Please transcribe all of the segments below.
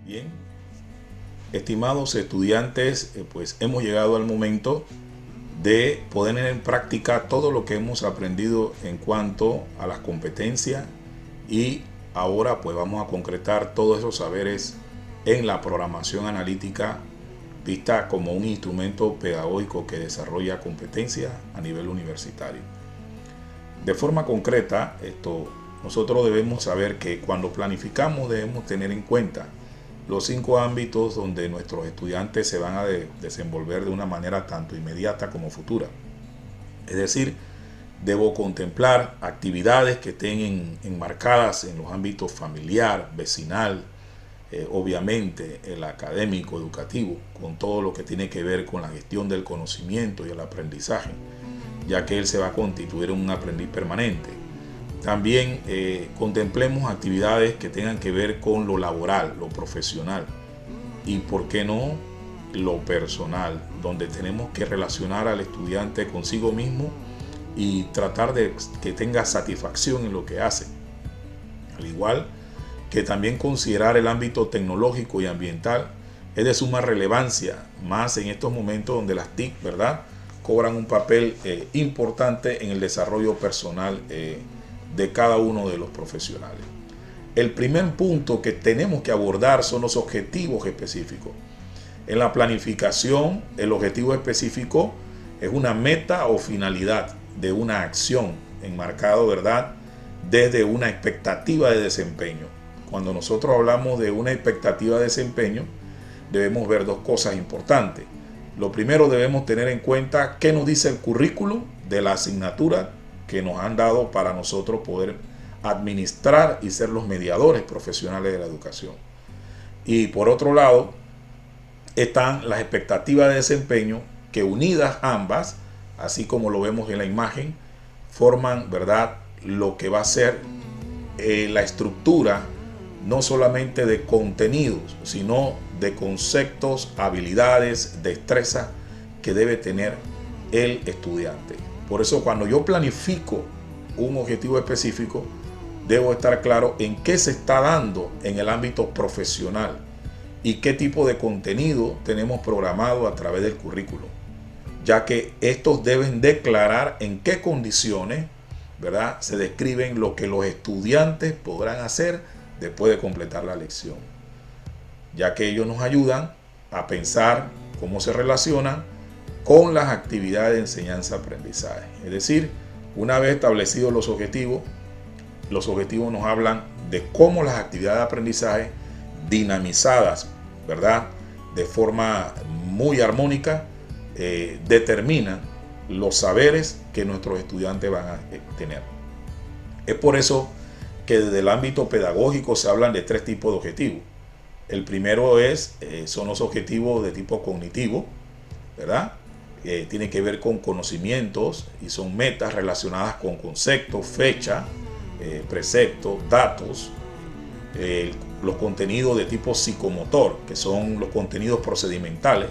Bien, estimados estudiantes, pues hemos llegado al momento de poner en práctica todo lo que hemos aprendido en cuanto a las competencias y ahora pues vamos a concretar todos esos saberes en la programación analítica vista como un instrumento pedagógico que desarrolla competencias a nivel universitario. De forma concreta, nosotros debemos saber que cuando planificamos debemos tener en cuenta los 5 ámbitos donde nuestros estudiantes se van a desenvolver de una manera tanto inmediata como futura. Es decir, debo contemplar actividades que estén enmarcadas en los ámbitos familiar, vecinal, obviamente el académico, educativo, con todo lo que tiene que ver con la gestión del conocimiento y el aprendizaje, ya que él se va a constituir en un aprendiz permanente. También contemplemos actividades que tengan que ver con lo laboral, lo profesional y, por qué no, lo personal, donde tenemos que relacionar al estudiante consigo mismo y tratar de que tenga satisfacción en lo que hace. Al igual que también considerar el ámbito tecnológico y ambiental es de suma relevancia, más en estos momentos donde las TIC, ¿verdad?, cobran un papel importante en el desarrollo personal de cada uno de los profesionales. El primer punto que tenemos que abordar son los objetivos específicos. En la planificación, el objetivo específico es una meta o finalidad de una acción enmarcado, ¿verdad?, desde una expectativa de desempeño. Cuando nosotros hablamos de una expectativa de desempeño, debemos ver dos cosas importantes. Lo primero, debemos tener en cuenta qué nos dice el currículum de la asignatura que nos han dado para nosotros poder administrar y ser los mediadores profesionales de la educación. Y por otro lado, están las expectativas de desempeño que, unidas ambas, así como lo vemos en la imagen, forman, ¿verdad?, lo que va a ser la estructura no solamente de contenidos, sino de conceptos, habilidades, destrezas que debe tener el estudiante. Por eso, cuando yo planifico un objetivo específico, debo estar claro en qué se está dando en el ámbito profesional y qué tipo de contenido tenemos programado a través del currículo, ya que estos deben declarar en qué condiciones, ¿verdad?, se describen lo que los estudiantes podrán hacer después de completar la lección, ya que ellos nos ayudan a pensar cómo se relacionan con las actividades de enseñanza-aprendizaje. Es decir, una vez establecidos los objetivos nos hablan de cómo las actividades de aprendizaje dinamizadas, ¿verdad?, de forma muy armónica, determinan los saberes que nuestros estudiantes van a tener. Es por eso que desde el ámbito pedagógico se hablan de 3 tipos de objetivos. El primero son los objetivos de tipo cognitivo, ¿verdad? Tiene que ver con conocimientos y son metas relacionadas con conceptos, fecha, preceptos, datos. Los contenidos de tipo psicomotor, que son los contenidos procedimentales,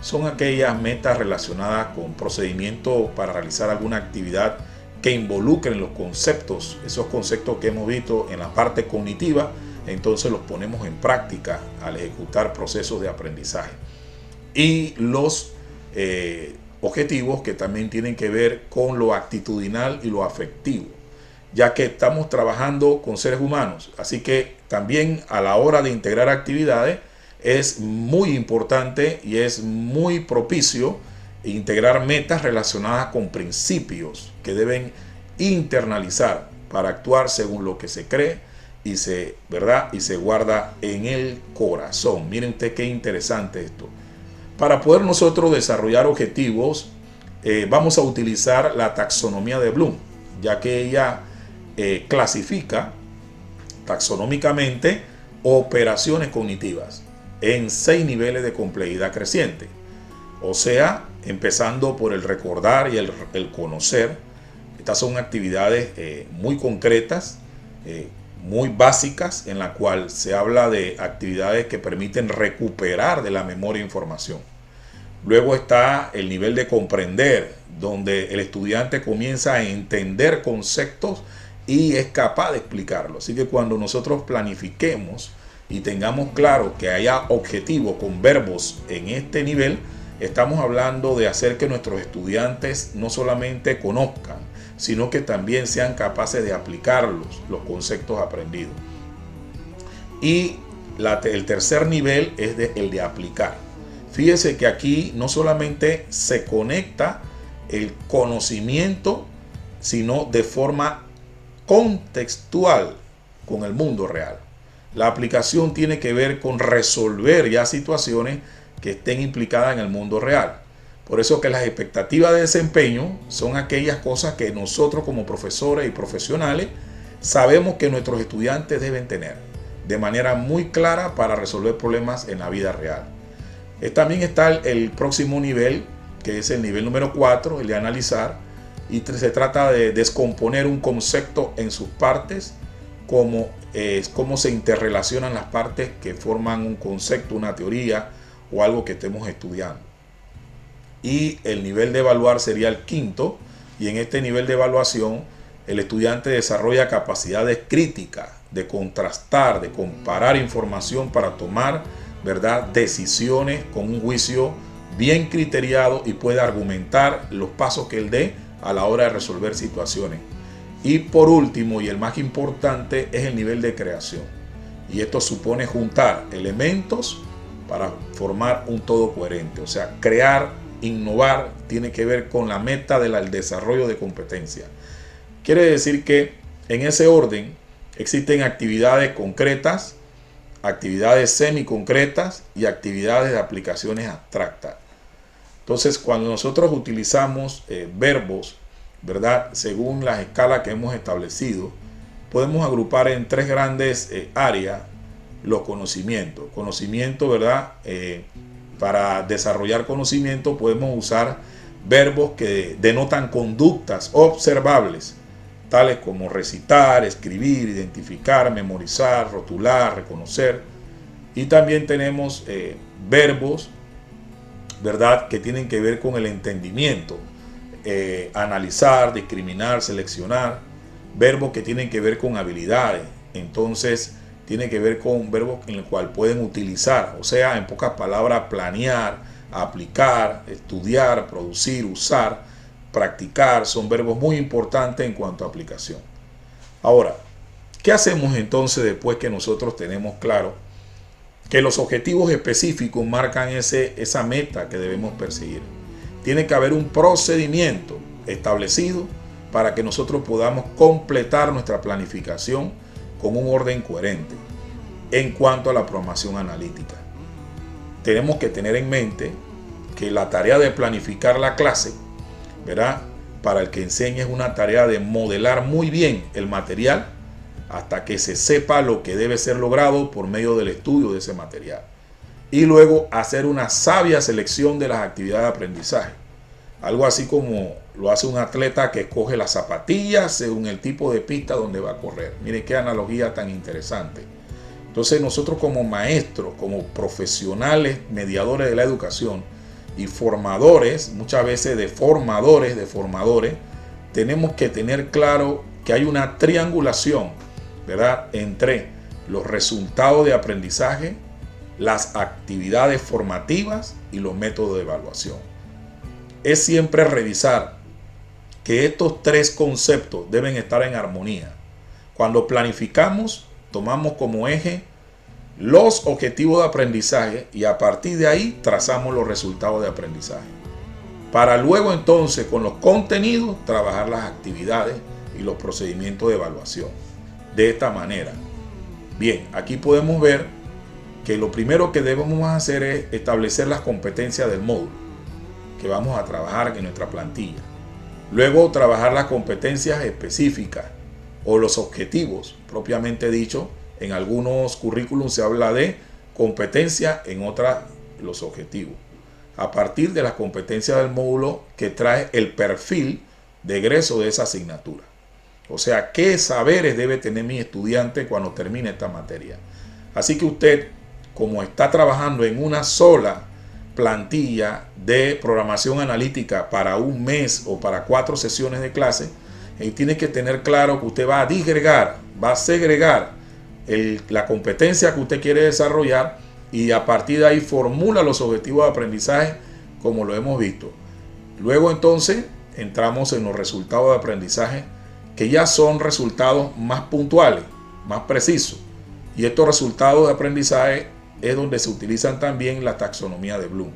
son aquellas metas relacionadas con procedimientos para realizar alguna actividad que involucren los conceptos, esos conceptos que hemos visto en la parte cognitiva, entonces los ponemos en práctica al ejecutar procesos de aprendizaje. Y los objetivos que también tienen que ver con lo actitudinal y lo afectivo, ya que estamos trabajando con seres humanos, así que también a la hora de integrar actividades es muy importante y es muy propicio integrar metas relacionadas con principios que deben internalizar para actuar según lo que se cree y se guarda en el corazón. Miren usted qué interesante esto. Para poder nosotros desarrollar objetivos, vamos a utilizar la taxonomía de Bloom, ya que ella clasifica taxonómicamente operaciones cognitivas en 6 niveles de complejidad creciente. O sea, empezando por el recordar y el conocer. Estas son actividades muy concretas, muy básicas, en la cual se habla de actividades que permiten recuperar de la memoria información. Luego está el nivel de comprender, donde el estudiante comienza a entender conceptos y es capaz de explicarlo. Así que cuando nosotros planifiquemos y tengamos claro que haya objetivos con verbos en este nivel, estamos hablando de hacer que nuestros estudiantes no solamente conozcan, sino que también sean capaces de aplicar los conceptos aprendidos. Y el tercer nivel es el de aplicar. Fíjese que aquí no solamente se conecta el conocimiento, sino de forma contextual con el mundo real. La aplicación tiene que ver con resolver ya situaciones que estén implicadas en el mundo real. Por eso que las expectativas de desempeño son aquellas cosas que nosotros como profesores y profesionales sabemos que nuestros estudiantes deben tener de manera muy clara para resolver problemas en la vida real. También está el próximo nivel, que es el nivel número 4, el de analizar, y se trata de descomponer un concepto en sus partes, cómo se interrelacionan las partes que forman un concepto, una teoría o algo que estemos estudiando. Y el nivel de evaluar sería el quinto, y en este nivel de evaluación el estudiante desarrolla capacidades críticas de contrastar, de comparar información para tomar, ¿verdad?, decisiones con un juicio bien criteriado y puede argumentar los pasos que él dé a la hora de resolver situaciones. Y por último, y el más importante, es el nivel de creación. Y esto supone juntar elementos para formar un todo coherente. O sea, crear, innovar, tiene que ver con la meta del desarrollo de competencia. Quiere decir que en ese orden existen actividades concretas, actividades semiconcretas y actividades de aplicaciones abstractas. Entonces, cuando nosotros utilizamos verbos, ¿verdad?, según las escalas que hemos establecido, podemos agrupar en tres grandes áreas los conocimientos. Conocimiento, ¿verdad? Para desarrollar conocimiento podemos usar verbos que denotan conductas observables, tales como recitar, escribir, identificar, memorizar, rotular, reconocer. Y también tenemos verbos, ¿verdad?, que tienen que ver con el entendimiento, analizar, discriminar, seleccionar. Verbos que tienen que ver con habilidades, entonces tiene que ver con verbos en el cual pueden utilizar, o sea, en pocas palabras, planear, aplicar, estudiar, producir, usar, practicar. Son verbos muy importantes en cuanto a aplicación. Ahora, ¿qué hacemos entonces después que nosotros tenemos claro que los objetivos específicos marcan esa meta que debemos perseguir? Tiene que haber un procedimiento establecido para que nosotros podamos completar nuestra planificación con un orden coherente. En cuanto a la programación analítica, tenemos que tener en mente que la tarea de planificar la clase, ¿verdad?, para el que enseñe es una tarea de modelar muy bien el material hasta que se sepa lo que debe ser logrado por medio del estudio de ese material. Y luego hacer una sabia selección de las actividades de aprendizaje. Algo así como lo hace un atleta que escoge las zapatillas según el tipo de pista donde va a correr. Miren qué analogía tan interesante. Entonces nosotros como maestros, como profesionales, mediadores de la educación y formadores, muchas veces de formadores, tenemos que tener claro que hay una triangulación, ¿verdad?, entre los resultados de aprendizaje, las actividades formativas y los métodos de evaluación. Es siempre revisar que estos tres conceptos deben estar en armonía. Cuando planificamos, tomamos como eje los objetivos de aprendizaje y a partir de ahí trazamos los resultados de aprendizaje. Para luego entonces con los contenidos trabajar las actividades y los procedimientos de evaluación. De esta manera. Bien, aquí podemos ver que lo primero que debemos hacer es establecer las competencias del módulo que vamos a trabajar en nuestra plantilla. Luego trabajar las competencias específicas o los objetivos, propiamente dicho. En algunos currículums se habla de competencia, en otras los objetivos. A partir de las competencias del módulo que trae el perfil de egreso de esa asignatura. O sea, qué saberes debe tener mi estudiante cuando termine esta materia. Así que usted, como está trabajando en una sola plantilla de programación analítica para un mes o para 4 sesiones de clase, tiene que tener claro que usted va a disgregar, va a segregar la competencia que usted quiere desarrollar y a partir de ahí formula los objetivos de aprendizaje como lo hemos visto. Luego entonces entramos en los resultados de aprendizaje que ya son resultados más puntuales, más precisos. Y estos resultados de aprendizaje es donde se utilizan también la taxonomía de Bloom.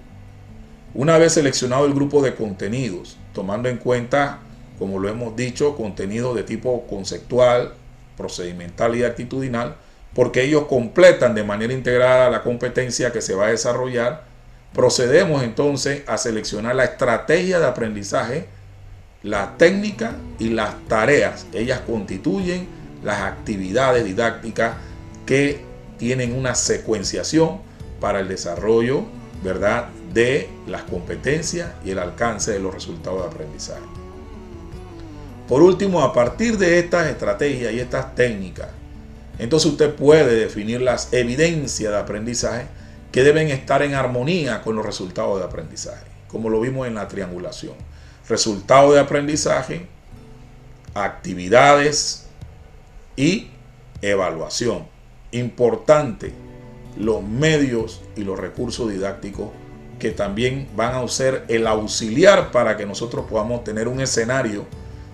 Una vez seleccionado el grupo de contenidos, tomando en cuenta, como lo hemos dicho, contenidos de tipo conceptual, procedimental y actitudinal, porque ellos completan de manera integrada la competencia que se va a desarrollar, procedemos entonces a seleccionar la estrategia de aprendizaje, la técnica y las tareas. Ellas constituyen las actividades didácticas que tienen una secuenciación para el desarrollo, ¿verdad?, de las competencias y el alcance de los resultados de aprendizaje. Por último, a partir de estas estrategias y estas técnicas, entonces usted puede definir las evidencias de aprendizaje que deben estar en armonía con los resultados de aprendizaje, como lo vimos en la triangulación. Resultados de aprendizaje, actividades y evaluación. Importante, los medios y los recursos didácticos que también van a ser el auxiliar para que nosotros podamos tener un escenario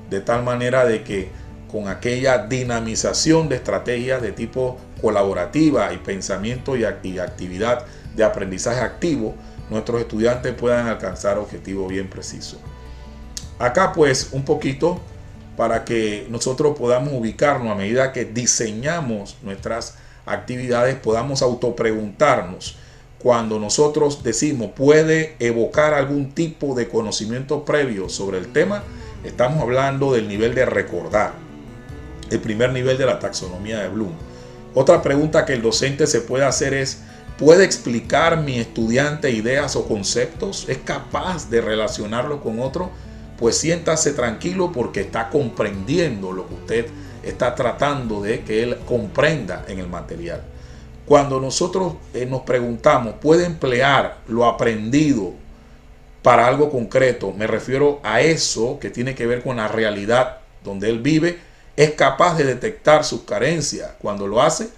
de tal manera de que con aquella dinamización de estrategias de tipo colaborativa y pensamiento y actividad de aprendizaje activo, nuestros estudiantes puedan alcanzar objetivos bien precisos. Acá pues un poquito para que nosotros podamos ubicarnos a medida que diseñamos nuestras actividades, podamos autopreguntarnos. Cuando nosotros decimos puede evocar algún tipo de conocimiento previo sobre el tema, estamos hablando del nivel de recordar, el primer nivel de la taxonomía de Bloom. Otra pregunta que el docente se puede hacer es, ¿puede explicar mi estudiante ideas o conceptos? ¿Es capaz de relacionarlo con otro? Pues siéntase tranquilo porque está comprendiendo lo que usted está tratando de que él comprenda en el material. Cuando nosotros nos preguntamos, ¿puede emplear lo aprendido para algo concreto? Me refiero a eso que tiene que ver con la realidad donde él vive. ¿Es capaz de detectar sus carencias? Cuando lo hace,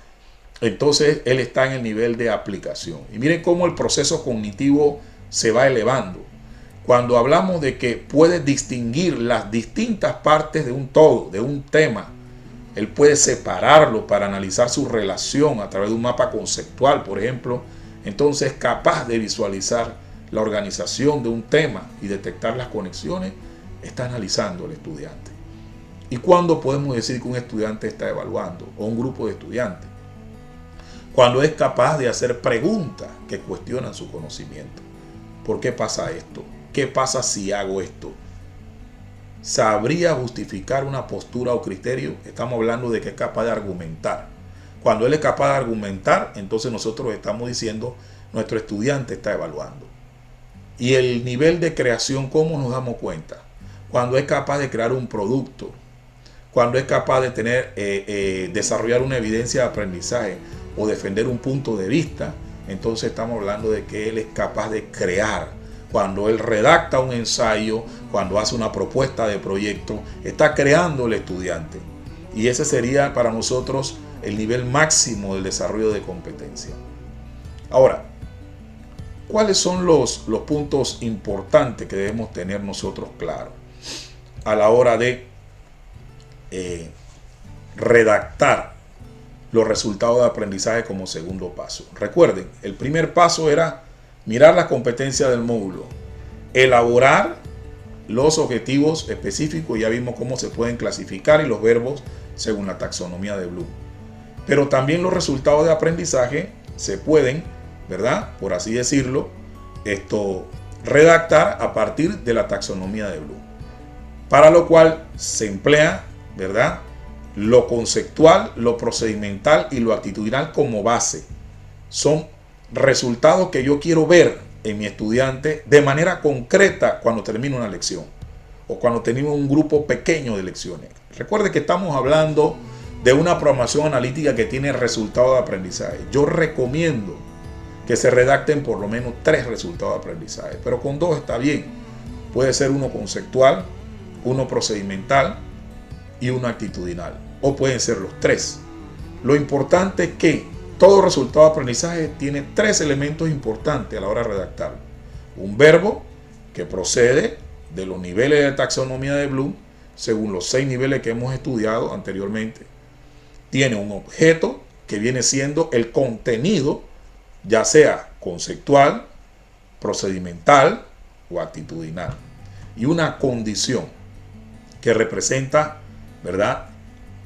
entonces él está en el nivel de aplicación. Y miren cómo el proceso cognitivo se va elevando. Cuando hablamos de que puede distinguir las distintas partes de un todo, de un tema, él puede separarlo para analizar su relación a través de un mapa conceptual, por ejemplo. Entonces es capaz de visualizar la organización de un tema y detectar las conexiones. Está analizando el estudiante. ¿Y cuándo podemos decir que un estudiante está evaluando o un grupo de estudiantes? Cuando es capaz de hacer preguntas que cuestionan su conocimiento. ¿Por qué pasa esto? ¿Qué pasa si hago esto? ¿Sabría justificar una postura o criterio? Estamos hablando de que es capaz de argumentar. Cuando él es capaz de argumentar, entonces nosotros estamos diciendo nuestro estudiante está evaluando. Y el nivel de creación, ¿cómo nos damos cuenta? Cuando es capaz de crear un producto, cuando es capaz de desarrollar una evidencia de aprendizaje o defender un punto de vista, entonces estamos hablando de que él es capaz de crear. Cuando él redacta un ensayo, cuando hace una propuesta de proyecto, está creando el estudiante. Y ese sería para nosotros el nivel máximo del desarrollo de competencia. Ahora, ¿cuáles son los puntos importantes que debemos tener nosotros claros a la hora de redactar los resultados de aprendizaje como segundo paso? Recuerden, el primer paso era mirar las competencias del módulo, elaborar los objetivos específicos, ya vimos cómo se pueden clasificar y los verbos según la taxonomía de Bloom. Pero también los resultados de aprendizaje se pueden, ¿verdad?, por así decirlo, redactar a partir de la taxonomía de Bloom. Para lo cual se emplea, ¿verdad?, lo conceptual, lo procedimental y lo actitudinal como base. Son resultados que yo quiero ver en mi estudiante de manera concreta cuando termino una lección o cuando tenemos un grupo pequeño de lecciones. Recuerde que estamos hablando de una programación analítica que tiene resultados de aprendizaje. Yo recomiendo que se redacten por lo menos 3 resultados de aprendizaje, pero con 2 está bien. Puede ser uno conceptual, uno procedimental y uno actitudinal, o pueden ser los 3. Lo importante es que todo resultado de aprendizaje tiene 3 elementos importantes a la hora de redactarlo. Un verbo que procede de los niveles de taxonomía de Bloom, según los 6 niveles que hemos estudiado anteriormente. Tiene un objeto que viene siendo el contenido, ya sea conceptual, procedimental o actitudinal. Y una condición que representa, ¿verdad?,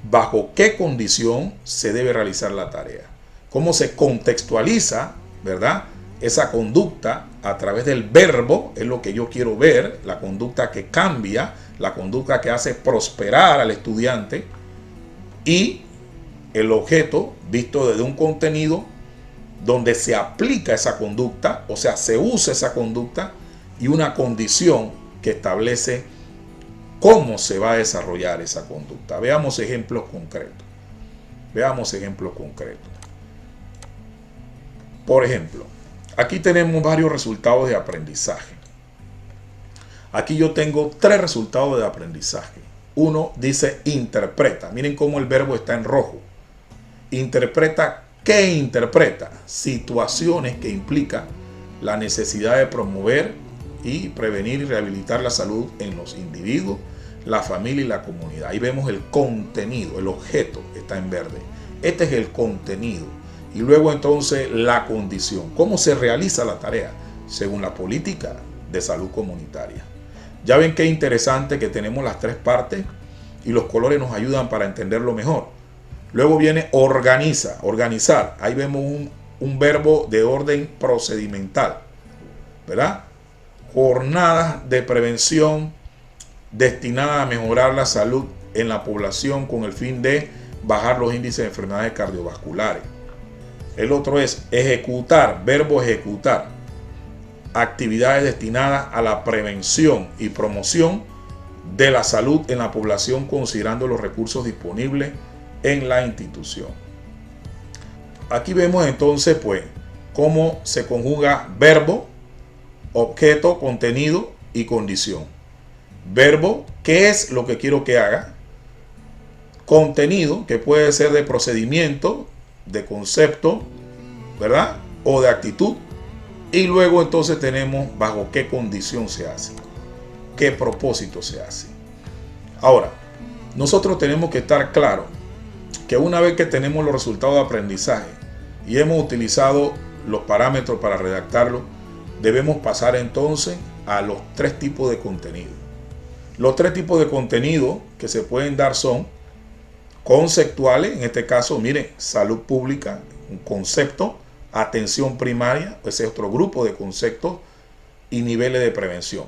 bajo qué condición se debe realizar la tarea. Cómo se contextualiza, ¿verdad?, esa conducta a través del verbo, es lo que yo quiero ver, la conducta que cambia, la conducta que hace prosperar al estudiante, y el objeto visto desde un contenido donde se aplica esa conducta, o sea, se usa esa conducta, y una condición que establece cómo se va a desarrollar esa conducta. Veamos ejemplos concretos. Veamos ejemplos concretos. Por ejemplo, aquí tenemos varios resultados de aprendizaje. Aquí yo tengo 3 resultados de aprendizaje. Uno dice interpreta. Miren cómo el verbo está en rojo. Interpreta. ¿Qué interpreta? Situaciones que implican la necesidad de promover y prevenir y rehabilitar la salud en los individuos, la familia y la comunidad. Ahí vemos el contenido, el objeto está en verde. Este es el contenido. Y luego entonces la condición. ¿Cómo se realiza la tarea? Según la política de salud comunitaria. Ya ven qué interesante que tenemos las 3 partes y los colores nos ayudan para entenderlo mejor. Luego viene organiza, organizar. Ahí vemos un verbo de orden procedimental, ¿verdad? Jornadas de prevención destinadas a mejorar la salud en la población con el fin de bajar los índices de enfermedades cardiovasculares. El otro es ejecutar, verbo ejecutar. Actividades destinadas a la prevención y promoción de la salud en la población considerando los recursos disponibles en la institución. Aquí vemos entonces pues cómo se conjuga verbo, objeto, contenido y condición. Verbo, ¿qué es lo que quiero que haga? Contenido, que puede ser de procedimiento, de concepto, ¿verdad?, o de actitud. Y luego entonces tenemos bajo qué condición se hace, qué propósito se hace. Ahora, nosotros tenemos que estar claros que una vez que tenemos los resultados de aprendizaje y hemos utilizado los parámetros para redactarlo, debemos pasar entonces a los 3 tipos de contenido. Los 3 tipos de contenido que se pueden dar son conceptuales, en este caso, miren, salud pública, un concepto, atención primaria, ese es otro grupo de conceptos, y niveles de prevención.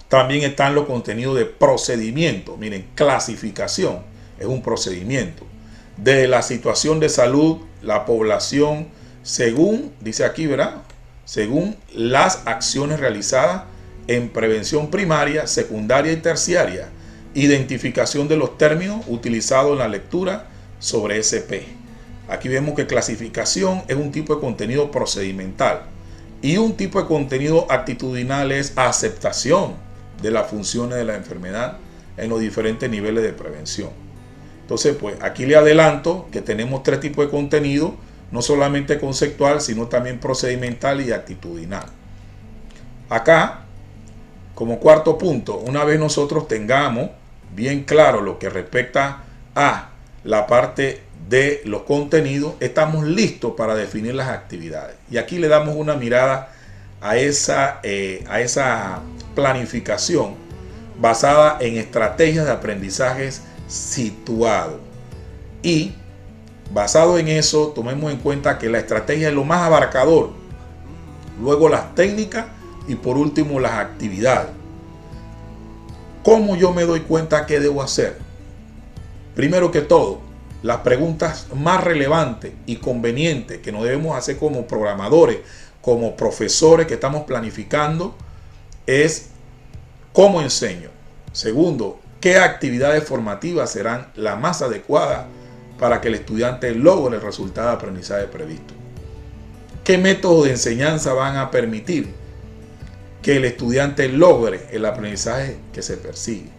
También están los contenidos de procedimiento, miren, clasificación, es un procedimiento. De la situación de salud, la población, según, dice aquí, ¿verdad?, según las acciones realizadas en prevención primaria, secundaria y terciaria, identificación de los términos utilizados en la lectura sobre SP. Aquí vemos que clasificación es un tipo de contenido procedimental y un tipo de contenido actitudinal es aceptación de las funciones de la enfermedad en los diferentes niveles de prevención. Entonces, pues aquí le adelanto que tenemos 3 tipos de contenido, no solamente conceptual, sino también procedimental y actitudinal. Acá, como cuarto punto, una vez nosotros tengamos bien claro lo que respecta a la parte de los contenidos, estamos listos para definir las actividades. Y aquí le damos una mirada a esa planificación basada en estrategias de aprendizajes situado. Y basado en eso, tomemos en cuenta que la estrategia es lo más abarcador, luego las técnicas y por último las actividades. ¿Cómo yo me doy cuenta qué debo hacer? Primero que todo, las preguntas más relevantes y convenientes que nos debemos hacer como programadores, como profesores que estamos planificando, es ¿cómo enseño? Segundo, ¿qué actividades formativas serán las más adecuadas para que el estudiante logre el resultado de aprendizaje previsto? ¿Qué métodos de enseñanza van a permitir que el estudiante logre el aprendizaje que se persigue?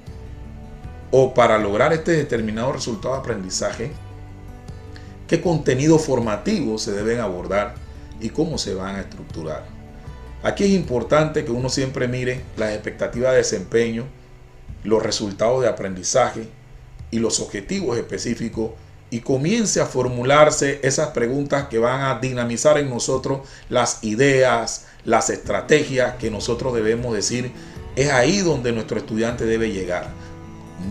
O para lograr este determinado resultado de aprendizaje, qué contenidos formativos se deben abordar y cómo se van a estructurar. Aquí es importante que uno siempre mire las expectativas de desempeño, los resultados de aprendizaje y los objetivos específicos y comience a formularse esas preguntas que van a dinamizar en nosotros las ideas, las estrategias que nosotros debemos decir. Es ahí donde nuestro estudiante debe llegar.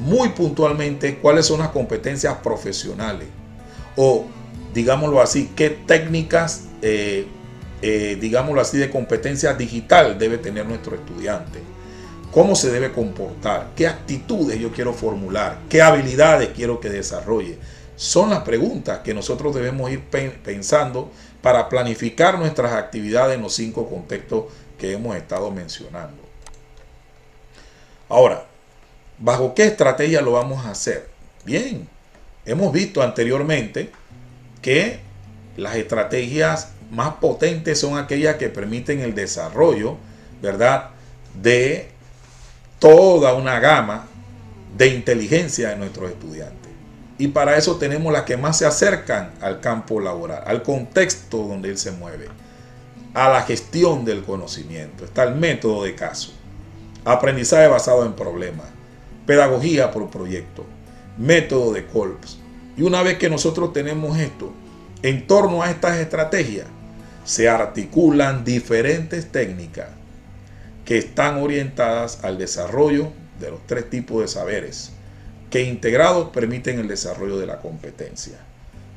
Muy puntualmente, cuáles son las competencias profesionales o, digámoslo así, qué técnicas, digámoslo así, de competencia digital debe tener nuestro estudiante. Cómo se debe comportar, qué actitudes yo quiero formular, qué habilidades quiero que desarrolle. Son las preguntas que nosotros debemos ir pensando para planificar nuestras actividades en los 5 contextos que hemos estado mencionando. Ahora, ¿bajo qué estrategia lo vamos a hacer? Bien, hemos visto anteriormente que las estrategias más potentes son aquellas que permiten el desarrollo, ¿verdad?, de toda una gama de inteligencia de nuestros estudiantes. Y para eso tenemos las que más se acercan al campo laboral, al contexto donde él se mueve, a la gestión del conocimiento. Está el método de caso, aprendizaje basado en problemas, pedagogía por proyecto, método de Kolb. Y una vez que nosotros tenemos esto, en torno a estas estrategias, se articulan diferentes técnicas que están orientadas al desarrollo de los 3 tipos de saberes, que integrados permiten el desarrollo de la competencia.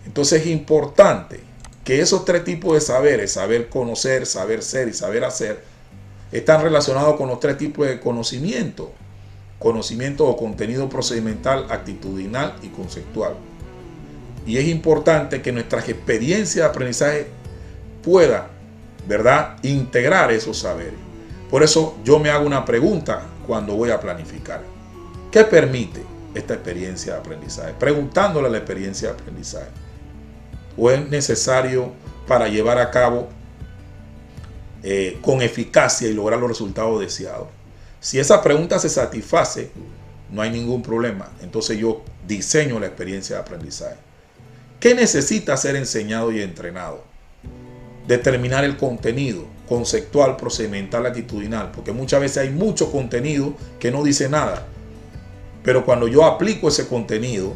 Entonces es importante que esos 3 tipos de saberes, saber conocer, saber ser y saber hacer, están relacionados con los 3 tipos de conocimiento. Conocimiento o contenido procedimental, actitudinal y conceptual. Y es importante que nuestras experiencias de aprendizaje puedan, ¿verdad?, integrar esos saberes. Por eso yo me hago una pregunta cuando voy a planificar. ¿Qué permite esta experiencia de aprendizaje? Preguntándole a la experiencia de aprendizaje. ¿O es necesario para llevar a cabo con eficacia y lograr los resultados deseados? Si esa pregunta se satisface, no hay ningún problema. Entonces yo diseño la experiencia de aprendizaje. ¿Qué necesita ser enseñado y entrenado? Determinar el contenido conceptual, procedimental, actitudinal, porque muchas veces hay mucho contenido que no dice nada. Pero cuando yo aplico ese contenido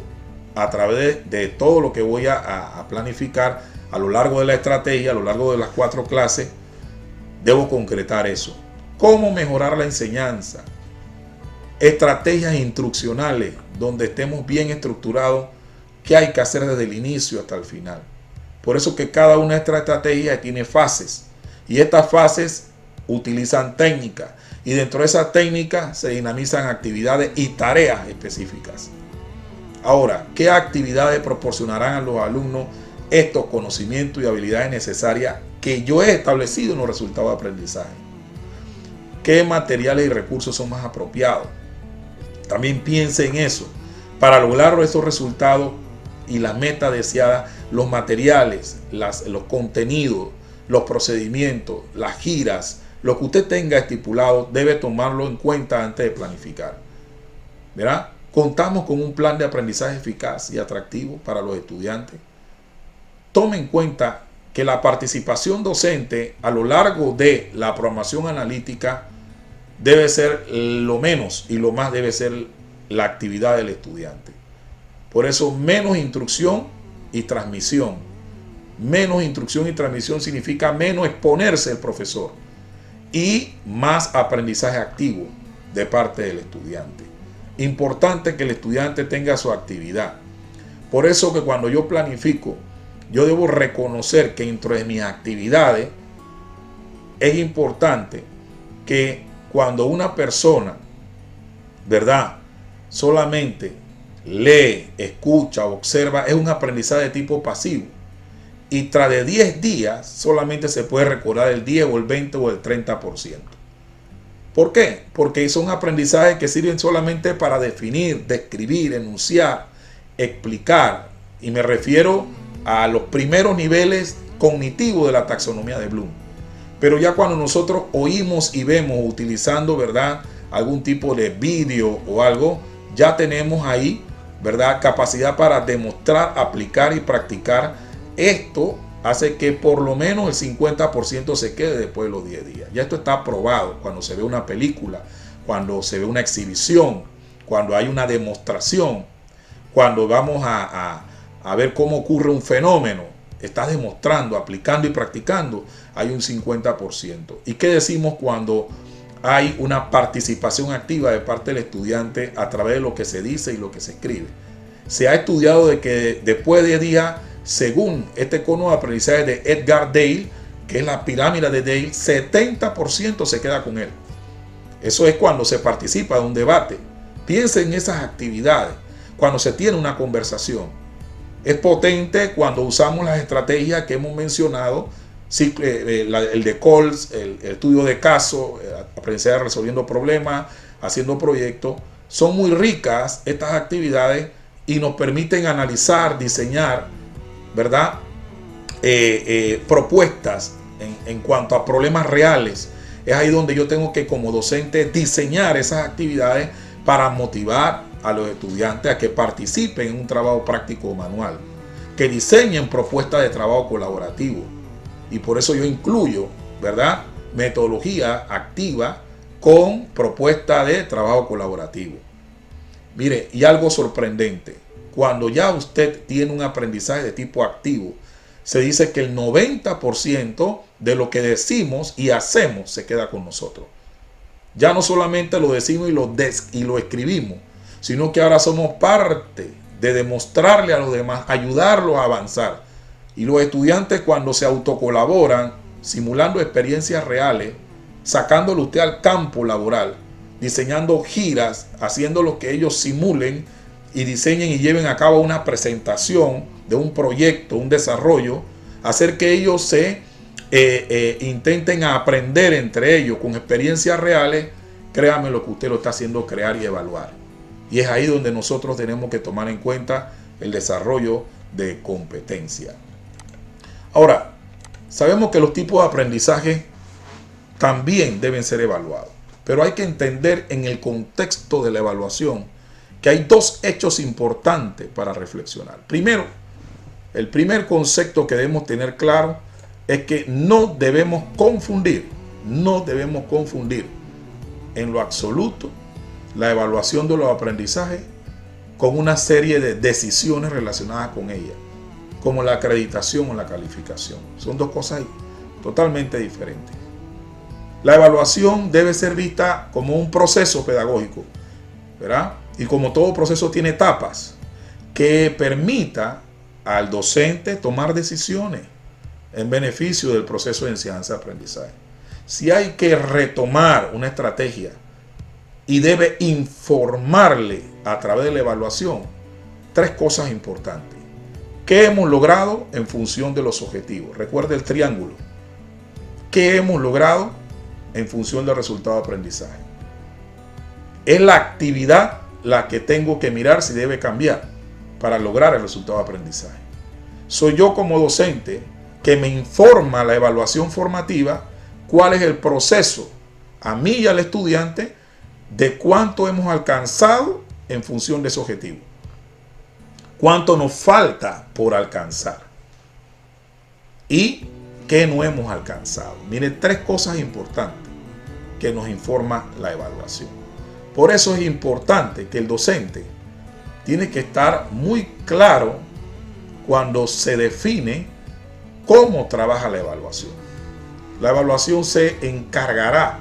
a través de todo lo que voy a planificar a lo largo de la estrategia, a lo largo de las 4 clases, debo concretar eso. ¿Cómo mejorar la enseñanza? Estrategias instruccionales donde estemos bien estructurados, qué hay que hacer desde el inicio hasta el final. Por eso que cada una de estas estrategias tiene fases y estas fases utilizan técnicas y dentro de esas técnicas se dinamizan actividades y tareas específicas. Ahora, ¿qué actividades proporcionarán a los alumnos estos conocimientos y habilidades necesarias que yo he establecido en los resultados de aprendizaje? ¿Qué materiales y recursos son más apropiados? También piense en eso. Para lograr esos resultados y la meta deseada, los materiales, los contenidos, los procedimientos, las giras, lo que usted tenga estipulado, debe tomarlo en cuenta antes de planificar. ¿Verdad? Contamos con un plan de aprendizaje eficaz y atractivo para los estudiantes. Tome en cuenta que la participación docente a lo largo de la programación analítica debe ser lo menos y lo más debe ser la actividad del estudiante. Por eso menos instrucción y transmisión. Menos instrucción y transmisión significa menos exponerse el profesor y más aprendizaje activo de parte del estudiante. Importante que el estudiante tenga su actividad. Por eso que cuando yo planifico, yo debo reconocer que dentro de mis actividades es importante que cuando una persona, ¿verdad?, solamente lee, escucha, observa, es un aprendizaje de tipo pasivo. Y tras de 10 días solamente se puede recordar el 10 o el 20 o el 30%. ¿Por qué? Porque son aprendizajes que sirven solamente para definir, describir, enunciar, explicar. Y me refiero a los primeros niveles cognitivos de la taxonomía de Bloom. Pero ya cuando nosotros oímos y vemos utilizando, ¿verdad?, algún tipo de vídeo o algo, ya tenemos ahí ¿verdad? Capacidad para demostrar, aplicar y practicar. Esto hace que por lo menos el 50% se quede después de los 10 días. Ya esto está probado cuando se ve una película, cuando se ve una exhibición, cuando hay una demostración, cuando vamos a ver cómo ocurre un fenómeno. Estás demostrando, aplicando y practicando, hay un 50%. ¿Y qué decimos cuando hay una participación activa de parte del estudiante a través de lo que se dice y lo que se escribe? Se ha estudiado de que después de 10 días, según este cono de aprendizaje de Edgar Dale, que es la pirámide de Dale, 70% se queda con él. Eso es cuando se participa de un debate. Piensa en esas actividades, cuando se tiene una conversación. Es potente cuando usamos las estrategias que hemos mencionado, el de calls, el estudio de caso, aprendizaje resolviendo problemas, haciendo proyectos. Son muy ricas estas actividades y nos permiten analizar, diseñar, ¿verdad? Propuestas en cuanto a problemas reales. Es ahí donde yo tengo que, como docente, diseñar esas actividades para motivar a los estudiantes a que participen en un trabajo práctico o manual, que diseñen propuestas de trabajo colaborativo. Y por eso yo incluyo, ¿verdad?, metodología activa con propuesta de trabajo colaborativo. Mire, y algo sorprendente, cuando ya usted tiene un aprendizaje de tipo activo, se dice que el 90% de lo que decimos y hacemos se queda con nosotros. Ya no solamente lo decimos y lo escribimos, sino que ahora somos parte de demostrarle a los demás, ayudarlos a avanzar. Y los estudiantes, cuando se autocolaboran, simulando experiencias reales, sacándolo usted al campo laboral, diseñando giras, haciendo lo que ellos simulen y diseñen y lleven a cabo una presentación de un proyecto, un desarrollo, hacer que ellos se intenten aprender entre ellos con experiencias reales. Créame, lo que usted lo está haciendo crear y evaluar. Y es ahí donde nosotros tenemos que tomar en cuenta el desarrollo de competencia. Ahora, sabemos que los tipos de aprendizaje también deben ser evaluados, pero hay que entender en el contexto de la evaluación que hay dos hechos importantes para reflexionar. Primero, el primer concepto que debemos tener claro es que no debemos confundir en lo absoluto la evaluación de los aprendizajes con una serie de decisiones relacionadas con ella, como la acreditación o la calificación. Son dos cosas totalmente diferentes. La evaluación debe ser vista como un proceso pedagógico, ¿verdad? Y como todo proceso tiene etapas que permita al docente tomar decisiones en beneficio del proceso de enseñanza-aprendizaje. Si hay que retomar una estrategia y debe informarle a través de la evaluación, tres cosas importantes. ¿Qué hemos logrado en función de los objetivos? Recuerde el triángulo. ¿Qué hemos logrado en función del resultado de aprendizaje? Es la actividad la que tengo que mirar si debe cambiar para lograr el resultado de aprendizaje. Soy yo como docente que me informa la evaluación formativa cuál es el proceso a mí y al estudiante de cuánto hemos alcanzado en función de ese objetivo. Cuánto nos falta por alcanzar y qué no hemos alcanzado. Mire, tres cosas importantes que nos informa la evaluación. Por eso es importante que el docente tiene que estar muy claro cuando se define cómo trabaja la evaluación. La evaluación se encargará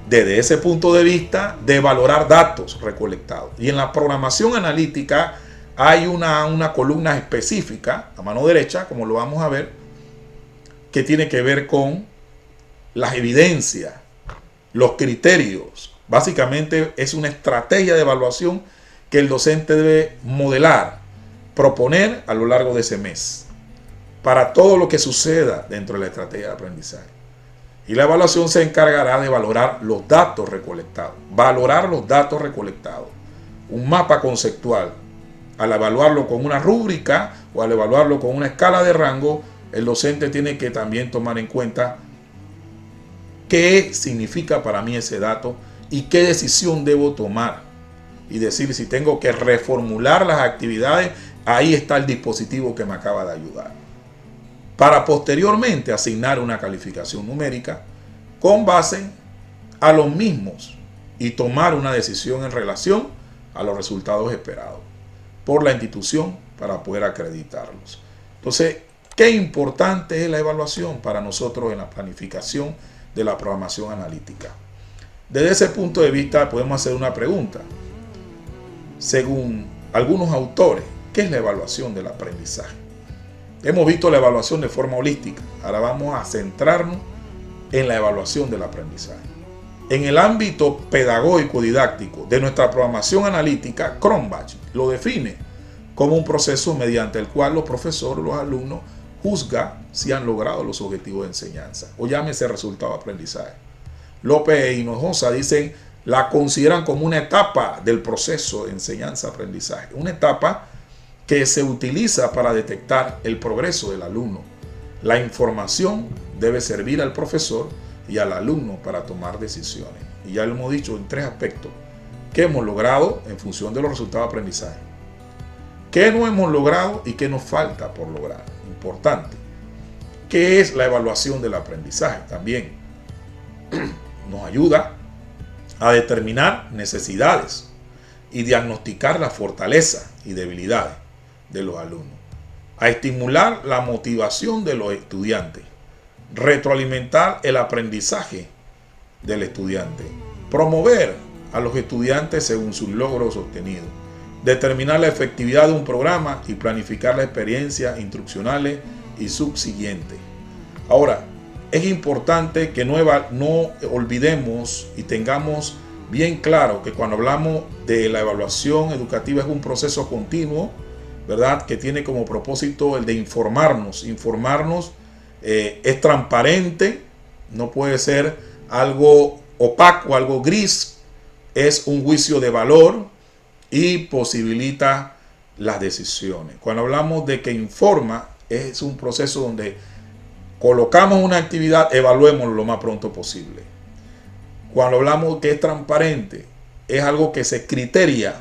desde ese punto de vista de valorar datos recolectados. Y en la programación analítica hay una columna específica a mano derecha, como lo vamos a ver, que tiene que ver con las evidencias, los criterios. Básicamente es una estrategia de evaluación que el docente debe modelar, proponer a lo largo de ese mes, para todo lo que suceda dentro de la estrategia de aprendizaje. Y la evaluación se encargará de valorar los datos recolectados. Valorar los datos recolectados. Un mapa conceptual. Al evaluarlo con una rúbrica o al evaluarlo con una escala de rango, el docente tiene que también tomar en cuenta qué significa para mí ese dato y qué decisión debo tomar y decir si tengo que reformular las actividades, ahí está el dispositivo que me acaba de ayudar. Para posteriormente asignar una calificación numérica con base a los mismos y tomar una decisión en relación a los resultados esperados por la institución para poder acreditarlos. Entonces, qué importante es la evaluación para nosotros en la planificación de la programación analítica. Desde ese punto de vista podemos hacer una pregunta. Según algunos autores, ¿qué es la evaluación del aprendizaje? Hemos visto la evaluación de forma holística. Ahora vamos a centrarnos en la evaluación del aprendizaje. En el ámbito pedagógico didáctico de nuestra programación analítica, Cronbach lo define como un proceso mediante el cual los profesores, los alumnos, juzgan si han logrado los objetivos de enseñanza, o llámese resultado de aprendizaje. López e Hinojosa dicen, la consideran como una etapa del proceso de enseñanza-aprendizaje, una etapa que se utiliza para detectar el progreso del alumno. La información debe servir al profesor y al alumno para tomar decisiones. Y ya lo hemos dicho en 3 aspectos. ¿Qué hemos logrado en función de los resultados de aprendizaje? ¿Qué no hemos logrado y qué nos falta por lograr? Importante. ¿Qué es la evaluación del aprendizaje? También nos ayuda a determinar necesidades y diagnosticar la fortaleza y debilidades de los alumnos, a estimular la motivación de los estudiantes, retroalimentar el aprendizaje del estudiante, promover a los estudiantes según sus logros obtenidos, determinar la efectividad de un programa y planificar las experiencias instruccionales y subsiguientes. Ahora, es importante que no olvidemos y tengamos bien claro que cuando hablamos de la evaluación educativa es un proceso continuo, ¿verdad? Que tiene como propósito el de informarnos. Informarnos es transparente, no puede ser algo opaco, algo gris, es un juicio de valor y posibilita las decisiones. Cuando hablamos de que informa, es un proceso donde colocamos una actividad, evaluémoslo lo más pronto posible. Cuando hablamos que es transparente, es algo que se criteria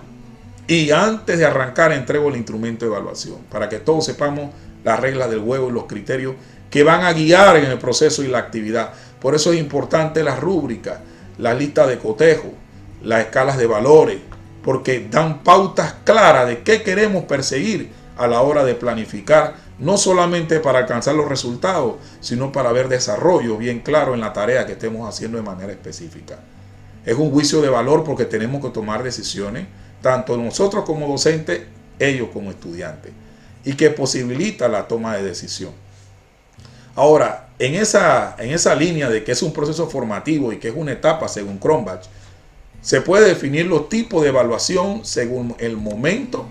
y antes de arrancar entrego el instrumento de evaluación para que todos sepamos las reglas del juego y los criterios que van a guiar en el proceso y la actividad. Por eso es importante las rúbricas, la lista de cotejo, las escalas de valores, porque dan pautas claras de qué queremos perseguir a la hora de planificar, no solamente para alcanzar los resultados, sino para ver desarrollo bien claro en la tarea que estemos haciendo de manera específica. Es un juicio de valor porque tenemos que tomar decisiones, tanto nosotros como docentes, ellos como estudiantes, y que posibilita la toma de decisión. Ahora, en esa línea de que es un proceso formativo y que es una etapa según Cronbach, se puede definir los tipos de evaluación según el momento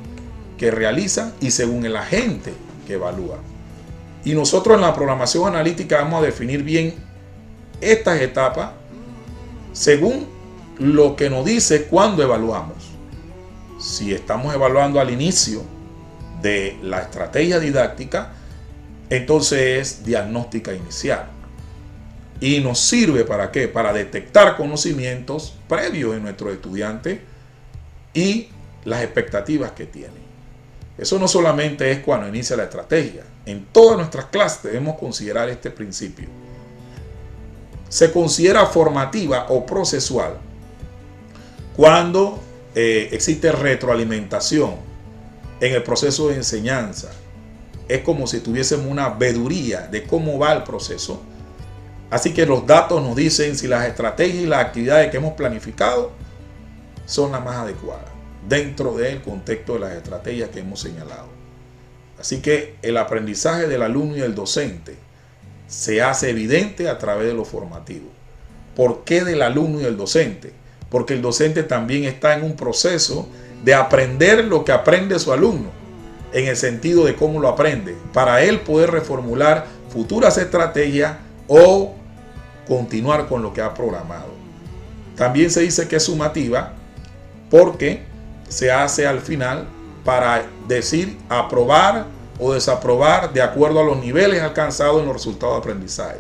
que realiza y según el agente que evalúa. Y nosotros en la programación analítica vamos a definir bien estas etapas según lo que nos dice cuándo evaluamos. Si estamos evaluando al inicio de la estrategia didáctica, entonces es diagnóstica inicial. Y nos sirve ¿para qué? Para detectar conocimientos previos en nuestros estudiantes y las expectativas que tienen. Eso no solamente es cuando inicia la estrategia. En todas nuestras clases debemos considerar este principio. Se considera formativa o procesual cuando existe retroalimentación en el proceso de enseñanza. Es como si tuviésemos una veeduría de cómo va el proceso. Así que los datos nos dicen si las estrategias y las actividades que hemos planificado son las más adecuadas dentro del contexto de las estrategias que hemos señalado. Así que el aprendizaje del alumno y del docente se hace evidente a través de lo formativo. ¿Por qué del alumno y del docente? Porque el docente también está en un proceso de aprender lo que aprende su alumno, en el sentido de cómo lo aprende, para él poder reformular futuras estrategias o continuar con lo que ha programado. También se dice que es sumativa porque se hace al final para decir aprobar o desaprobar de acuerdo a los niveles alcanzados en los resultados de aprendizaje.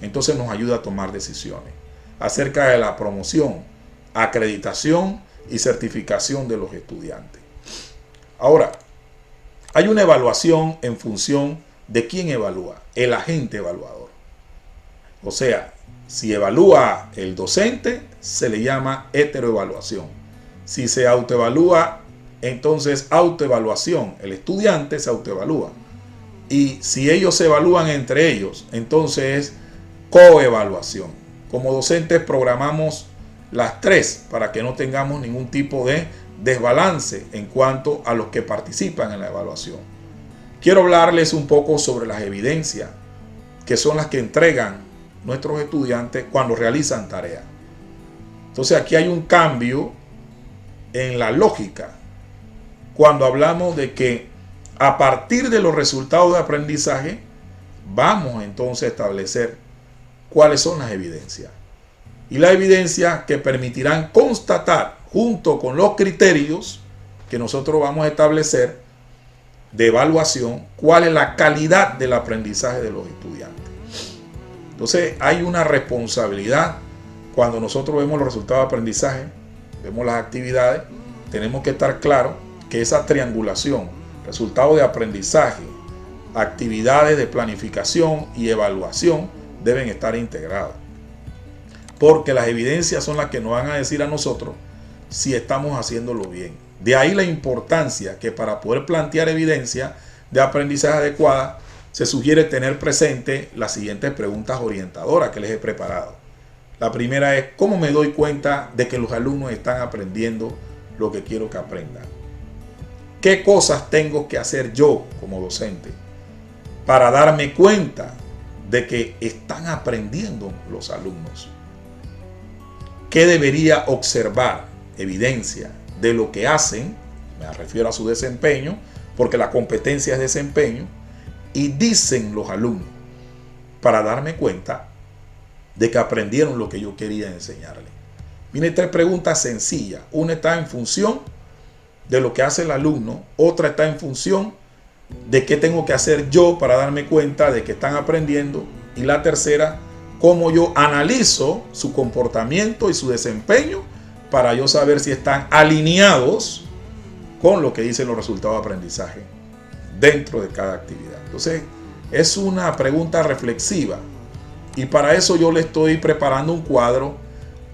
Entonces nos ayuda a tomar decisiones acerca de la promoción, acreditación y certificación de los estudiantes. Ahora, hay una evaluación en función de quién evalúa, el agente evaluador. O sea, si evalúa el docente, se le llama heteroevaluación. Si se autoevalúa, entonces autoevaluación. El estudiante se autoevalúa. Y si ellos se evalúan entre ellos, entonces es coevaluación. Como docentes programamos las tres para que no tengamos ningún tipo de desbalance en cuanto a los que participan en la evaluación. Quiero hablarles un poco sobre las evidencias que son las que entregan nuestros estudiantes cuando realizan tareas. Entonces aquí hay un cambio en la lógica cuando hablamos de que a partir de los resultados de aprendizaje vamos entonces a establecer cuáles son las evidencias. Y las evidencias que permitirán constatar junto con los criterios que nosotros vamos a establecer de evaluación cuál es la calidad del aprendizaje de los estudiantes. Entonces hay una responsabilidad cuando nosotros vemos los resultados de aprendizaje, vemos las actividades, tenemos que estar claros que esa triangulación, resultados de aprendizaje, actividades de planificación y evaluación deben estar integradas. Porque las evidencias son las que nos van a decir a nosotros si estamos haciéndolo bien. De ahí la importancia que para poder plantear evidencia de aprendizaje adecuada, se sugiere tener presente las siguientes preguntas orientadoras que les he preparado. La primera es, ¿cómo me doy cuenta de que los alumnos están aprendiendo lo que quiero que aprendan? ¿Qué cosas tengo que hacer yo como docente para darme cuenta de que están aprendiendo los alumnos? ¿Qué debería observar? Evidencia de lo que hacen, me refiero a su desempeño, porque la competencia es desempeño, y dicen los alumnos, para darme cuenta de que aprendieron lo que yo quería enseñarles. Miren, tres preguntas sencillas. Una está en función de lo que hace el alumno, otra está en función de qué tengo que hacer yo para darme cuenta de que están aprendiendo, y la tercera, cómo yo analizo su comportamiento y su desempeño para yo saber si están alineados con lo que dicen los resultados de aprendizaje dentro de cada actividad. Entonces, es una pregunta reflexiva y para eso yo le estoy preparando un cuadro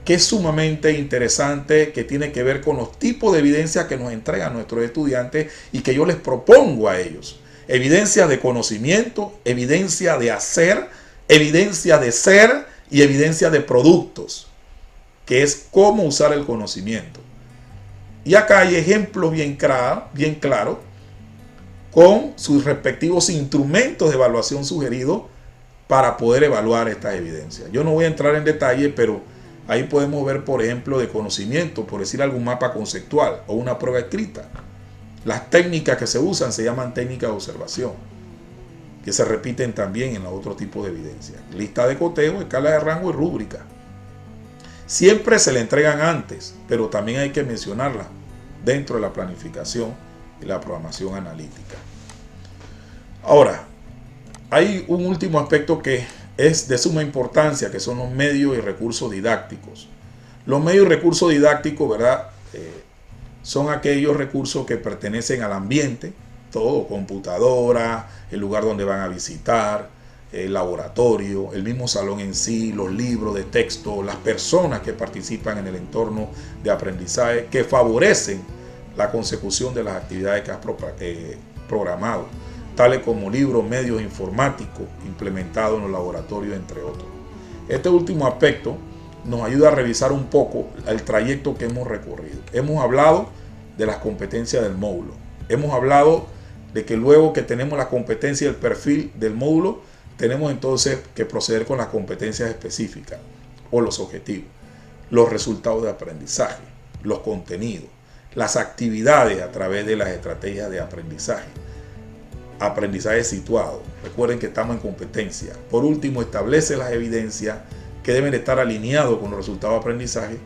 que es sumamente interesante, que tiene que ver con los tipos de evidencia que nos entregan nuestros estudiantes y que yo les propongo a ellos. Evidencia de conocimiento, evidencia de hacer, evidencia de ser y evidencia de productos, que es cómo usar el conocimiento. Y acá hay ejemplos bien claros con sus respectivos instrumentos de evaluación sugeridos para poder evaluar estas evidencias. Yo no voy a entrar en detalle, pero ahí podemos ver, por ejemplo, de conocimiento, por decir algún mapa conceptual o una prueba escrita. Las técnicas que se usan se llaman técnicas de observación, que se repiten también en los otros tipos de evidencia. Lista de coteo, escala de rango y rúbrica. Siempre se le entregan antes, pero también hay que mencionarla dentro de la planificación y la programación analítica. Ahora, hay un último aspecto que es de suma importancia, que son los medios y recursos didácticos. Los medios y recursos didácticos, ¿verdad? Son aquellos recursos que pertenecen al ambiente, todo, computadora, el lugar donde van a visitar, el laboratorio, el mismo salón en sí, los libros de texto, las personas que participan en el entorno de aprendizaje, que favorecen la consecución de las actividades que has programado, tales como libros, medios informáticos implementados en los laboratorios, entre otros. Este último aspecto nos ayuda a revisar un poco el trayecto que hemos recorrido. Hemos hablado de las competencias del módulo. Hemos hablado de que luego que tenemos la competencia y el perfil del módulo, tenemos entonces que proceder con las competencias específicas o los objetivos, los resultados de aprendizaje, los contenidos, las actividades a través de las estrategias de aprendizaje, aprendizaje situado. Recuerden que estamos en competencia. Por último, establece las evidencias que deben estar alineados con los resultados de aprendizaje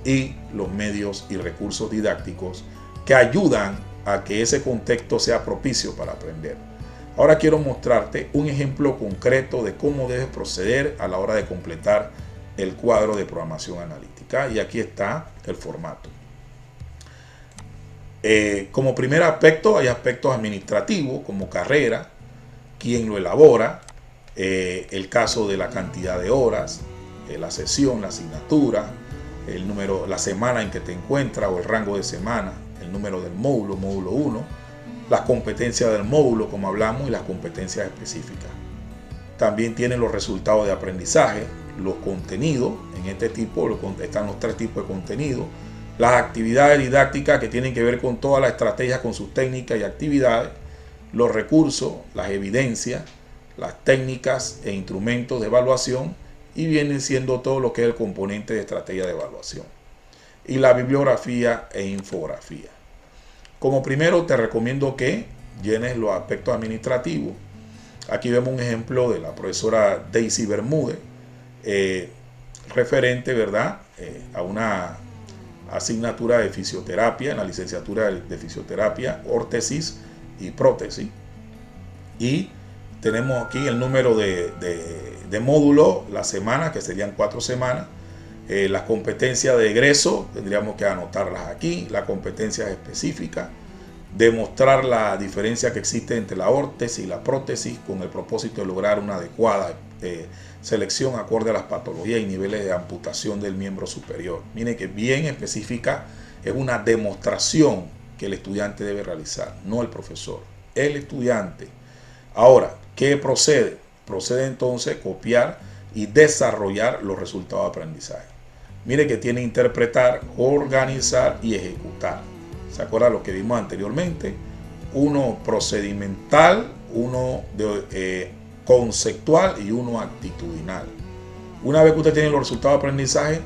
y los medios y recursos didácticos que ayudan a que ese contexto sea propicio para aprender. Ahora quiero mostrarte un ejemplo concreto de cómo debes proceder a la hora de completar el cuadro de programación analítica, y aquí está el formato. Como primer aspecto hay aspectos administrativos como carrera, quién lo elabora, el caso de la cantidad de horas, la sesión, la asignatura, el número, la semana en que te encuentras o el rango de semana, el número del módulo, módulo 1, las competencias del módulo como hablamos y las competencias específicas. También tienen los resultados de aprendizaje, los contenidos, en este tipo están los 3 tipos de contenidos, las actividades didácticas que tienen que ver con todas las estrategias, con sus técnicas y actividades, los recursos, las evidencias, las técnicas e instrumentos de evaluación y vienen siendo todo lo que es el componente de estrategia de evaluación. Y la bibliografía e infografía. Como primero te recomiendo que llenes los aspectos administrativos. Aquí vemos un ejemplo de la profesora Daisy Bermúdez, referente, ¿verdad?, a una asignatura de fisioterapia, en la licenciatura de fisioterapia, órtesis y prótesis. Y tenemos aquí el número de módulo, la semana, que serían 4 semanas. Las competencias de egreso, tendríamos que anotarlas aquí, las competencias específicas, demostrar la diferencia que existe entre la órtesis y la prótesis con el propósito de lograr una adecuada selección acorde a las patologías y niveles de amputación del miembro superior. Miren que bien específica, es una demostración que el estudiante debe realizar, no el profesor, el estudiante. Ahora, ¿qué procede? Procede entonces copiar y desarrollar los resultados de aprendizaje. Mire que tiene interpretar, organizar y ejecutar. ¿Se acuerdan lo que vimos anteriormente? Uno procedimental, uno conceptual y uno actitudinal. Una vez que usted tiene los resultados de aprendizaje,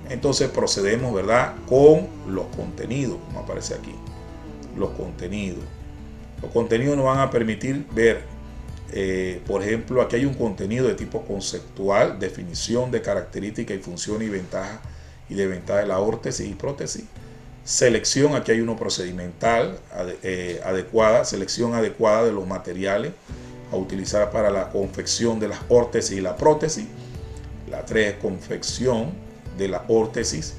entonces procedemos, ¿verdad?, con los contenidos, como aparece aquí. Los contenidos. Los contenidos nos van a permitir ver, por ejemplo, aquí hay un contenido de tipo conceptual, definición de características y funciones y ventajas y desventajas de la órtesis y prótesis. Selección, aquí hay uno procedimental, adecuada, selección adecuada de los materiales a utilizar para la confección de las órtesis y la prótesis. La 3 es confección de la órtesis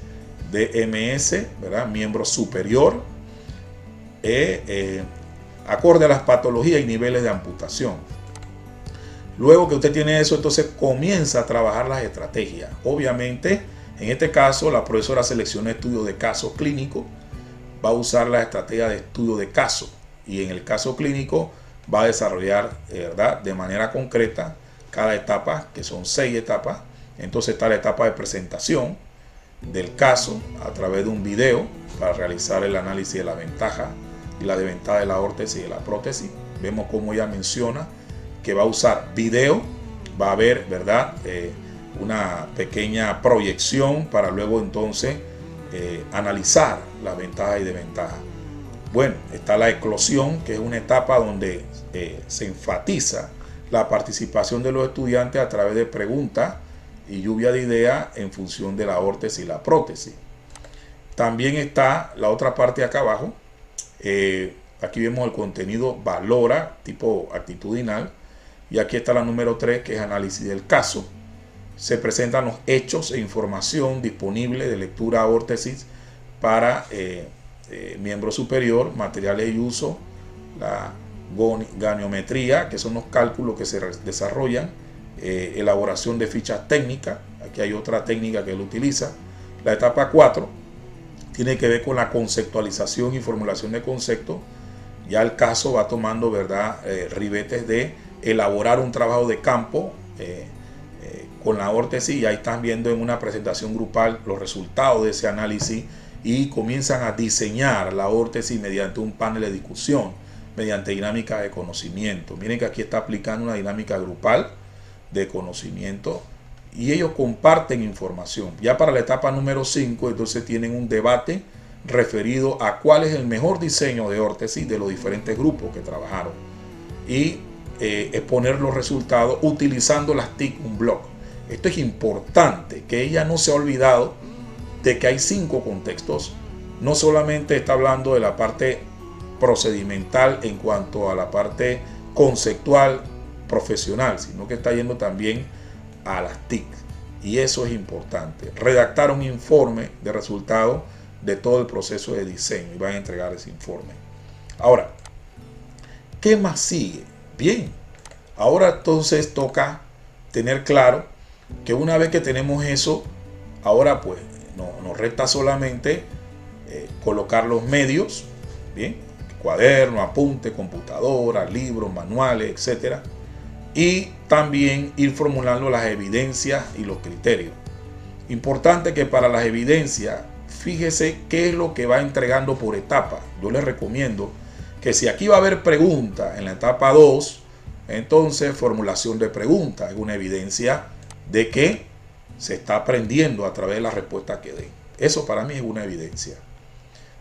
DMS, ¿verdad?, miembro superior, acorde a las patologías y niveles de amputación. Luego que usted tiene eso, entonces comienza a trabajar las estrategias. Obviamente, en este caso, la profesora seleccionó estudios de casos clínicos, va a usar la estrategia de estudio de caso y en el caso clínico va a desarrollar, ¿verdad?, de manera concreta cada etapa, que son 6 etapas. Entonces está la etapa de presentación del caso a través de un video para realizar el análisis de la ventaja y la desventaja de la órtesis y de la prótesis. Vemos cómo ella menciona que va a usar video, va a haber, ¿verdad?, una pequeña proyección para luego entonces analizar las ventajas y desventajas. Bueno, está la eclosión, que es una etapa donde se enfatiza la participación de los estudiantes a través de preguntas y lluvia de ideas en función de la órtesis y la prótesis. También está la otra parte de acá abajo. Aquí vemos el contenido valora, tipo actitudinal. Y aquí está la número 3, que es análisis del caso. Se presentan los hechos e información disponible de lectura órtesis para miembro superior, materiales y uso, la goniometría, que son los cálculos que se desarrollan, elaboración de fichas técnicas. Aquí hay otra técnica que él utiliza. La etapa 4 tiene que ver con la conceptualización y formulación de conceptos. Ya el caso va tomando, ¿verdad?, ribetes de elaborar un trabajo de campo con la órtesis, y ahí están viendo en una presentación grupal los resultados de ese análisis y comienzan a diseñar la órtesis mediante un panel de discusión, mediante dinámica de conocimiento. Miren que aquí está aplicando una dinámica grupal de conocimiento y ellos comparten información. Ya para la etapa número 5, entonces tienen un debate referido a cuál es el mejor diseño de órtesis de los diferentes grupos que trabajaron y exponer los resultados utilizando las TIC, un blog. Esto es importante, que ella no se ha olvidado de que hay 5 contextos. No solamente está hablando de la parte procedimental en cuanto a la parte conceptual profesional, sino que está yendo también a las TIC. Y eso es importante. Redactar un informe de resultados de todo el proceso de diseño y van a entregar ese informe. Ahora, ¿qué más sigue? Bien, ahora entonces toca tener claro que una vez que tenemos eso, ahora pues nos resta solamente colocar los medios, bien, cuaderno, apunte, computadora, libros, manuales, etcétera, y también ir formulando las evidencias y los criterios. Importante que para las evidencias, fíjese qué es lo que va entregando por etapa. Yo les recomiendo que si aquí va a haber preguntas en la etapa 2, entonces formulación de preguntas es una evidencia de que se está aprendiendo a través de las respuestas que den. Eso para mí es una evidencia.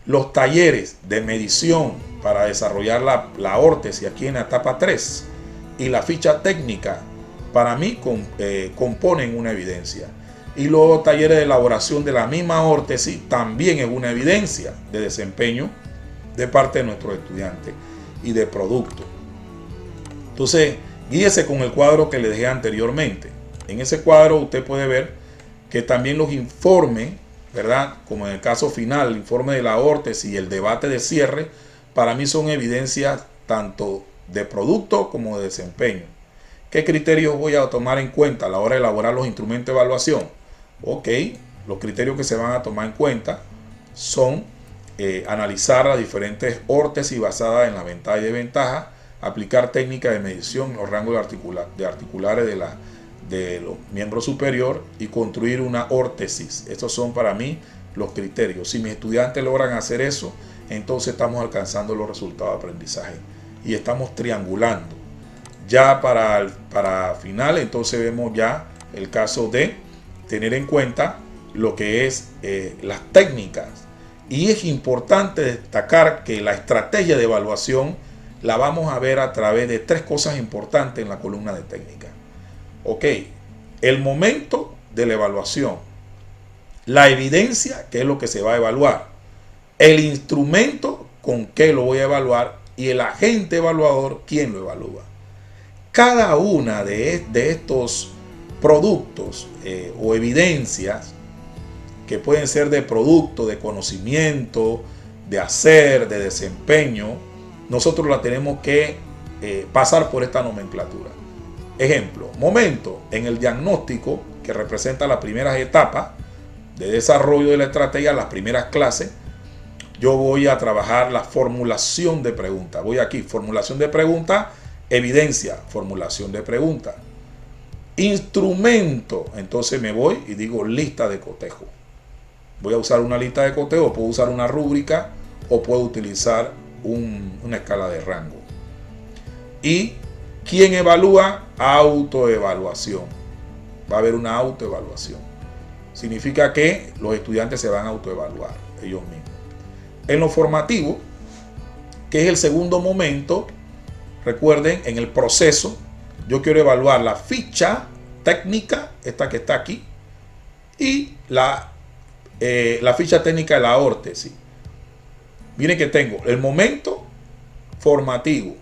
Los talleres de medición para desarrollar la órtesis aquí en la etapa 3 y la ficha técnica para mí componen una evidencia. Y los talleres de elaboración de la misma órtesis también es una evidencia de desempeño de parte de nuestros estudiantes y de producto. Entonces, guíese con el cuadro que le dejé anteriormente. En ese cuadro usted puede ver que también los informes, ¿verdad? Como en el caso final, el informe de la órtesis y el debate de cierre, para mí son evidencias tanto de producto como de desempeño. ¿Qué criterios voy a tomar en cuenta a la hora de elaborar los instrumentos de evaluación? Ok, los criterios que se van a tomar en cuenta son analizar las diferentes órtesis basadas en la ventaja y desventaja, aplicar técnicas de medición en los rangos de articulares de los miembros superior y construir una órtesis. Estos son para mí los criterios. Si mis estudiantes logran hacer eso, entonces estamos alcanzando los resultados de aprendizaje y estamos triangulando. Ya para final, entonces vemos ya el caso de tener en cuenta lo que es las técnicas. Y es importante destacar que la estrategia de evaluación la vamos a ver a través de 3 cosas importantes en la columna de técnica. Ok, el momento de la evaluación, la evidencia, que es lo que se va a evaluar, el instrumento con que lo voy a evaluar y el agente evaluador, quién lo evalúa. Cada una de estos productos o evidencias que pueden ser de producto, de conocimiento, de hacer, de desempeño, nosotros la tenemos que pasar por esta nomenclatura. Ejemplo, momento en el diagnóstico que representa las primeras etapas de desarrollo de la estrategia, las primeras clases, yo voy a trabajar la formulación de preguntas. Voy aquí, formulación de preguntas, evidencia, formulación de preguntas. Instrumento, entonces me voy y digo lista de cotejo. Voy a usar una lista de cotejo, puedo usar una rúbrica o puedo utilizar una escala de rango. Y ¿quién evalúa? Autoevaluación. Va a haber una autoevaluación. Significa que los estudiantes se van a autoevaluar ellos mismos. En lo formativo, que es el segundo momento, recuerden, en el proceso, yo quiero evaluar la ficha técnica, esta que está aquí, y la ficha técnica de la órtesis. Miren que tengo el momento formativo,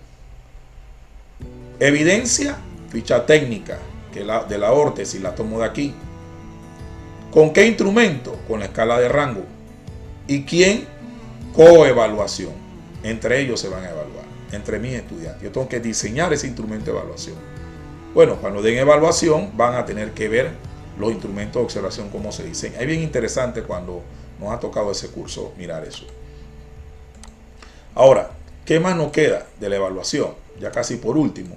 evidencia, ficha técnica que de la órtesis, la tomo de aquí. ¿Con qué instrumento? Con la escala de rango. ¿Y quién? Coevaluación. Entre ellos se van a evaluar, entre mis estudiantes. Yo tengo que diseñar ese instrumento de evaluación. Bueno, cuando den evaluación van a tener que ver los instrumentos de observación, cómo se diseñan. Es bien interesante cuando nos ha tocado ese curso mirar eso. Ahora, ¿qué más nos queda de la evaluación? Ya casi por último,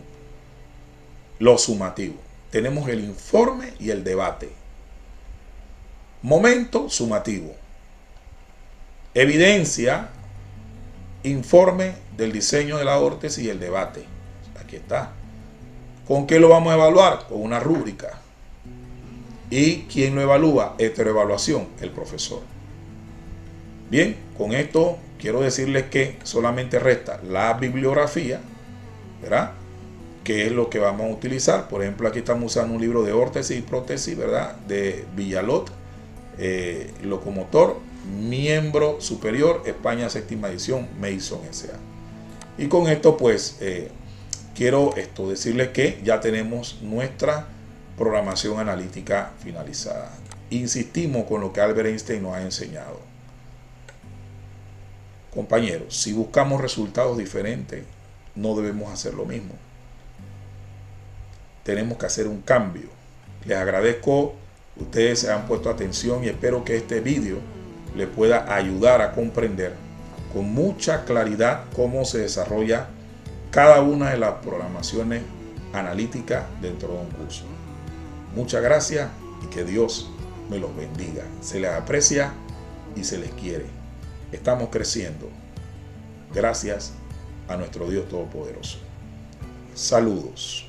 lo sumativo. Tenemos el informe y el debate. Momento sumativo. Evidencia, informe del diseño de la órtesis y el debate. Aquí está. ¿Con qué lo vamos a evaluar? Con una rúbrica. ¿Y quién lo evalúa? Heteroevaluación, el profesor. Bien, con esto quiero decirles que solamente resta la bibliografía, ¿verdad? Que es lo que vamos a utilizar. Por ejemplo, aquí estamos usando un libro de órtesis y prótesis, ¿verdad? De Villalot, locomotor, miembro superior, España, séptima edición, Mason S.A. Y con esto, pues, quiero decirles que ya tenemos nuestra programación analítica finalizada. Insistimos con lo que Albert Einstein nos ha enseñado. Compañeros, si buscamos resultados diferentes, no debemos hacer lo mismo. Tenemos que hacer un cambio. Les agradezco, ustedes se han puesto atención y espero que este vídeo les pueda ayudar a comprender con mucha claridad cómo se desarrolla cada una de las programaciones analíticas dentro de un curso. Muchas gracias y que Dios me los bendiga. Se les aprecia y se les quiere. Estamos creciendo gracias a nuestro Dios Todopoderoso. Saludos.